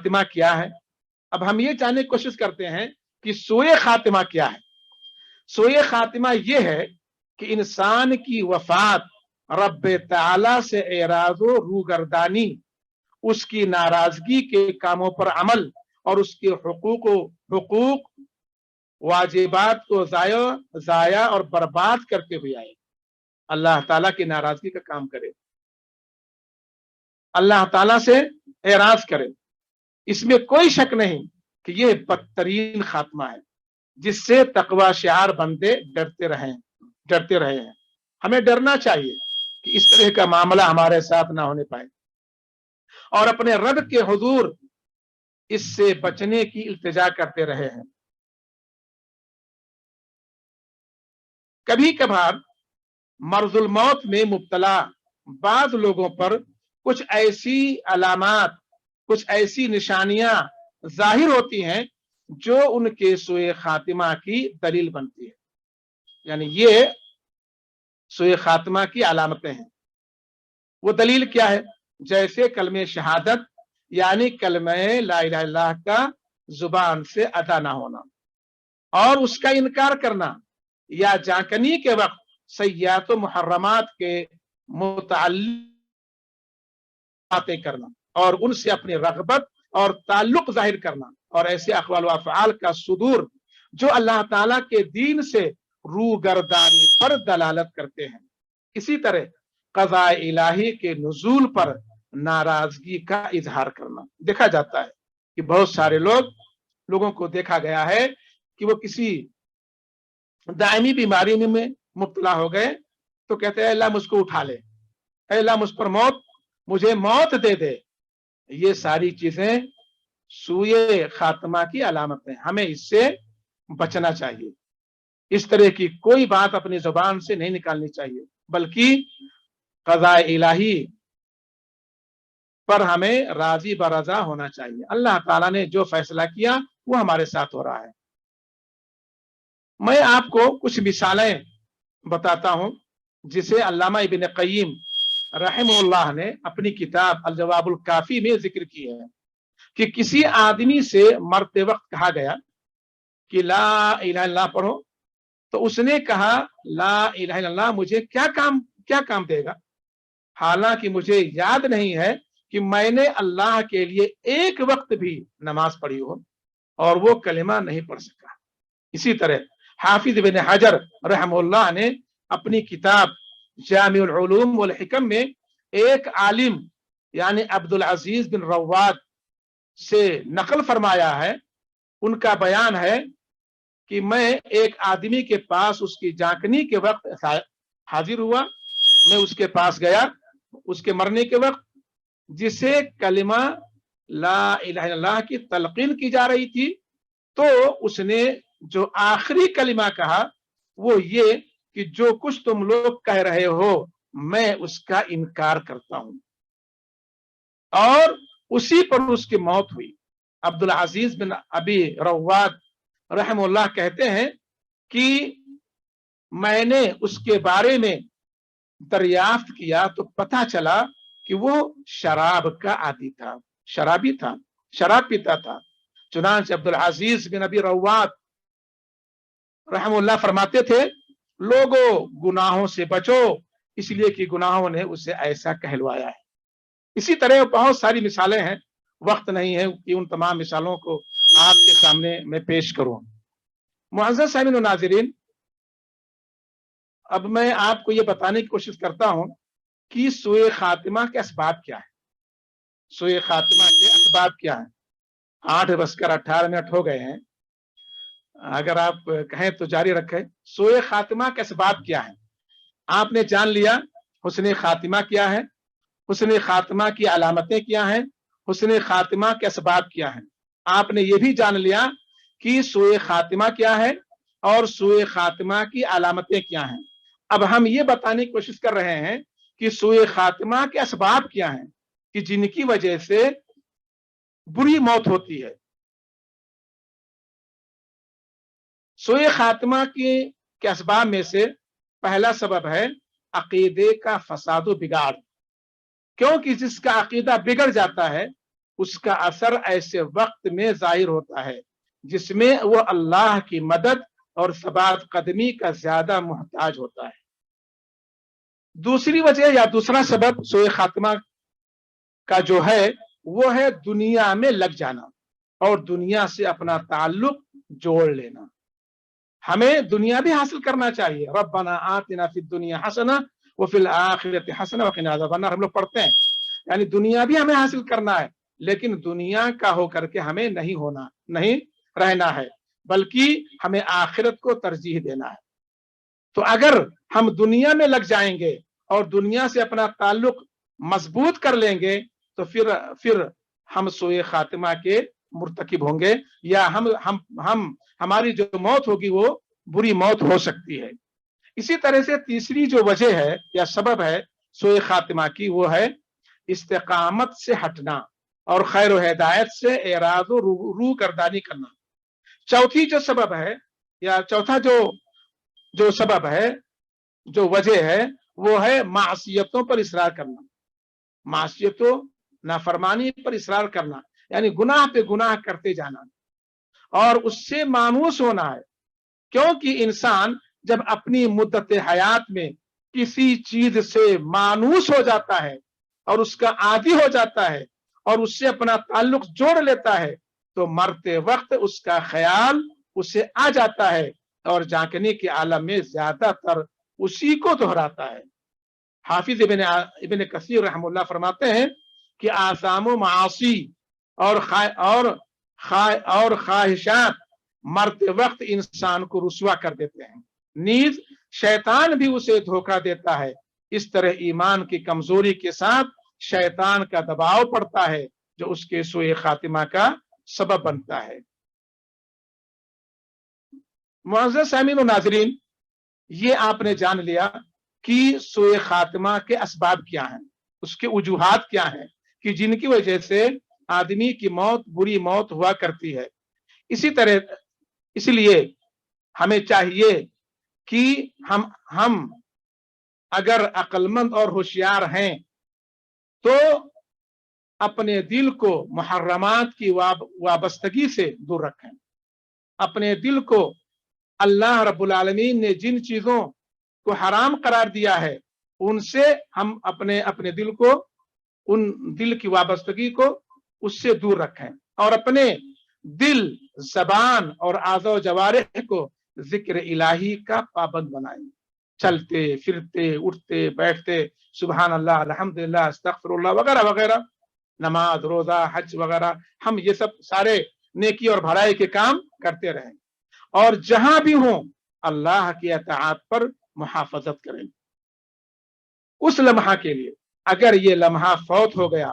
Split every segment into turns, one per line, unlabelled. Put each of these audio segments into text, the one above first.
खातिमा क्या है। अब हम ये जानने की कोशिश करते हैं कि सोए खातिमा क्या है। सोए खातिमा ये है कि इंसान की वफात रब ताला से एराज़ो रूगर्दानी, उसकी नाराजगी के कामों पर अमल और उसके हुकूक वाजिबात को जाया और बर्बाद करते हुए आए, अल्लाह ताला की नाराजगी का काम करे, अल्लाह ताला से एराज करे। इसमें कोई शक नहीं कि यह बदतरीन खात्मा है जिससे तकवा शिआर बंदे डरते रहे हैं। हमें डरना चाहिए कि इस तरह का मामला हमारे साथ ना होने पाए और अपने रब के हुजूर इससे बचने की इल्तिजा करते रहे हैं। कभी कभार मर्जुल मौत में मुब्तला बाद लोगों पर कुछ ऐसी अलामात, कुछ ऐसी निशानियां जाहिर होती हैं जो उनके सोए खातिमा की दलील बनती है। यानी ये सोए खातिमा की अलामतें हैं। वो दलील क्या है? जैसे कलमे शहादत यानी कलमे ला इलाहा इल्लल्लाह का जुबान से अदा ना होना और उसका इनकार करना, या जाकनी के वक्त सय्यात मुहर्रमात के मुतअल्लिक़ बातें करना और उनसे अपनी रग़बत और ताल्लुक जाहिर करना, और ऐसे अक़वाल व अफ़आल का सुदूर जो अल्लाह ताला के दीन से रूगर्दानी पर दलालत करते हैं। इसी तरह क़ज़ा इलाही के नुज़ूल पर नाराजगी का इजहार करना। देखा जाता है कि बहुत सारे लोगों को देखा गया है कि वो किसी दायमी बीमारी में मुब्तला हो गए तो कहते हैं अल्लाह मुझको उठा ले, अल्लाह मुझ पर मुझे मौत दे दे। ये सारी चीजें सूए खात्मा की अलामत है। हमें इससे बचना चाहिए। इस तरह की कोई बात अपनी जुबान से नहीं निकालनी चाहिए, बल्कि क़ज़ा इलाही पर हमें राजी बरजा होना चाहिए। अल्लाह ताला ने जो फैसला किया वो हमारे साथ हो रहा है। मैं आपको कुछ मिसालें बताता हूं जिसे अल्लामा इब्न क़य्यिम रहमहुल्लाह ने अपनी किताब अल जवाबुल काफी में जिक्र किया है कि किसी आदमी से मरते वक्त कहा गया कि ला इलाहा इल्लल्लाह पढ़ो, तो उसने कहा ला इलाहा इल्लल्लाह मुझे क्या काम देगा, हालांकि मुझे याद नहीं है कि मैंने अल्लाह के लिए एक वक्त भी नमाज पढ़ी हो, और वो कलिमा नहीं पढ़ सका। इसी तरह हाफिज इब्न हजर रहमहुल्लाह ने अपनी किताब जामिउल उलूम वल हिकम में एक आलिम यानी अब्दुल अजीज बिन रव्वाद से नकल फरमाया है। उनका बयान है कि मैं एक आदमी के पास उसकी जांकनी के वक्त हाजिर हुआ, मैं उसके पास गया उसके मरने के वक्त, जिसे कलिमा ला इलाहा इल्लल्लाह की तलकीन की जा रही थी। तो उसने जो आखिरी कलिमा कहा वो ये कि जो कुछ तुम लोग कह रहे हो मैं उसका इनकार करता हूं, और उसी पर उसकी मौत हुई। अब्दुल अजीज बिन अबी रव्वाद रहमहुल्लाह कहते हैं कि मैंने उसके बारे में दरियाफ्त किया तो पता चला कि वो शराब का आदी था, शराबी था, शराब पीता था। चुनांचे अब्दुल अजीज बिन अबी रव्वाद रहमहुल्लाह फरमाते थे, लोगों गुनाहों से बचो, इसलिए कि गुनाहों ने उसे ऐसा कहलवाया है। इसी तरह बहुत सारी मिसालें हैं, वक्त नहीं है कि उन तमाम मिसालों को आपके सामने मैं पेश करूं। मुअज़्ज़ज़ सामिईन व नाज़रीन, अब मैं आपको ये बताने की कोशिश करता हूं कि सूए खातिमा के असबाब क्या है। सूए खातिमा के असबाब क्या है। 8:18 हो गए हैं, अगर आप कहें तो जारी रखें। सूए खातिमा के असबाब क्या है? आपने जान लिया हुस्ने खातिमा क्या है, हुस्ने खातिमा की अलामतें क्या हैं, हुस्ने खातिमा के असबाब क्या हैं। आपने ये भी जान लिया कि सूए खातिमा क्या है और सूए खातिमा की अलामतें क्या हैं। अब हम ये बताने की कोशिश कर रहे हैं कि सूए खातिमा के असबाब क्या हैं कि जिनकी वजह से बुरी मौत होती है। सूए खातिमा के असबाब में से पहला सबब है अकीदे का फसाद व बिगाड़, क्योंकि जिसका अकीदा बिगड़ जाता है اس کا اثر ایسے وقت میں ظاہر ہوتا ہے جس میں وہ اللہ کی مدد اور ثبات قدمی کا زیادہ محتاج ہوتا ہے۔ دوسری وجہ یا دوسرا سبب سوء خاتمہ کا جو ہے وہ ہے دنیا میں لگ جانا اور دنیا سے اپنا تعلق جوڑ لینا۔ ہمیں دنیا بھی حاصل کرنا چاہیے، ربنا آتنا فی الدنیا حسنہ وفی الآخرۃ حسنہ وقنا عذاب النار، ہم لوگ پڑھتے ہیں، یعنی دنیا بھی ہمیں حاصل کرنا ہے، لیکن دنیا کا ہو کر کے ہمیں نہیں رہنا ہے، بلکہ ہمیں آخرت کو ترجیح دینا ہے۔ تو اگر ہم دنیا میں لگ جائیں گے اور دنیا سے اپنا تعلق مضبوط کر لیں گے تو پھر ہم سوء خاتمہ کے مرتکب ہوں گے، یا ہماری جو موت ہوگی وہ بری موت ہو سکتی ہے۔ اسی طرح سے تیسری جو وجہ ہے یا سبب ہے سوء خاتمہ کی، وہ ہے استقامت سے ہٹنا اور خیر و ہدایت سے اعراض و روگردانی کرنا۔ چوتھی جو سبب ہے یا چوتھا جو سبب ہے، جو وجہ ہے، وہ ہے معصیتوں پر اصرار کرنا، معصیتوں نافرمانی پر اصرار کرنا، یعنی گناہ پہ گناہ کرتے جانا اور اس سے مانوس ہونا ہے، کیونکہ انسان جب اپنی مدت حیات میں کسی چیز سے مانوس ہو جاتا ہے اور اس کا عادی ہو جاتا ہے اور اس سے اپنا تعلق جوڑ لیتا ہے تو مرتے وقت اس کا خیال اسے آ جاتا ہے اور جاگنے کے عالم میں زیادہ تر اسی کو دہراتا ہے۔ حافظ ابن کثیر رحم اللہ فرماتے ہیں کہ آثام و معاصی اور خواہشات مرتے وقت انسان کو رسوا کر دیتے ہیں، نیز شیطان بھی اسے دھوکہ دیتا ہے۔ اس طرح ایمان کی کمزوری کے ساتھ شیطان کا دباؤ پڑتا ہے جو اس کے سوء خاتمہ کا سبب بنتا ہے۔ معزز سامعین و ناظرین، یہ آپ نے جان لیا کہ سوء خاتمہ کے اسباب کیا ہیں، اس کے وجوہات کیا ہیں کہ جن کی وجہ سے آدمی کی موت بری موت ہوا کرتی ہے۔ اس لیے ہمیں چاہیے کہ ہم اگر عقل مند اور ہوشیار ہیں تو اپنے دل کو محرمات کی وابستگی سے دور رکھیں، اپنے دل کو اللہ رب العالمین نے جن چیزوں کو حرام قرار دیا ہے ان سے ہم اپنے دل کو، ان دل کی وابستگی کو اس سے دور رکھیں اور اپنے دل، زبان اور اعضاء و جوارح کو ذکر الہی کا پابند بنائیں، چلتے پھرتے اٹھتے بیٹھتے سبحان اللہ، الحمدللہ، استغفر اللہ وغیرہ وغیرہ، نماز روزہ حج وغیرہ، ہم یہ سب سارے نیکی اور بھلائی کے کام کرتے رہیں اور جہاں بھی ہوں اللہ کی اطاعت پر محافظت کریں۔ اس لمحہ کے لیے اگر یہ لمحہ فوت ہو گیا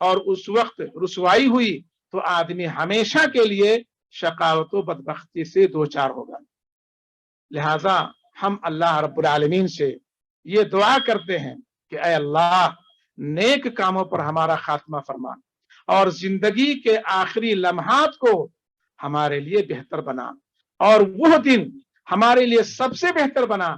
اور اس وقت رسوائی ہوئی تو آدمی ہمیشہ کے لیے شقاوت و بدبختی سے دوچار ہوگا۔ لہذا ہم اللہ رب العالمین سے یہ دعا کرتے ہیں کہ اے اللہ نیک کاموں پر ہمارا خاتمہ فرما اور زندگی کے آخری لمحات کو ہمارے لیے بہتر بنا، اور وہ دن ہمارے لیے سب سے بہتر بنا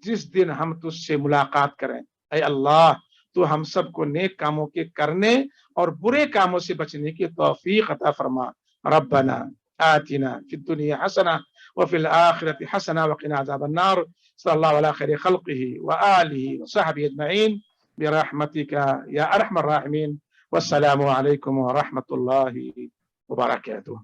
جس دن ہم تجھ سے ملاقات کریں۔ اے اللہ تو ہم سب کو نیک کاموں کے کرنے اور برے کاموں سے بچنے کی توفیق عطا فرما۔ ربنا آتنا فی الدنیا حسنہ وفی الآخرۃ حسنہ وقنا عذاب النار۔ صلی اللہ علی خیر خلقہ وآلہ وصحبہ اجمعین برحمتک یا ارحم الراحمین، والسلام علیکم ورحمۃ اللہ وبرکاتہ۔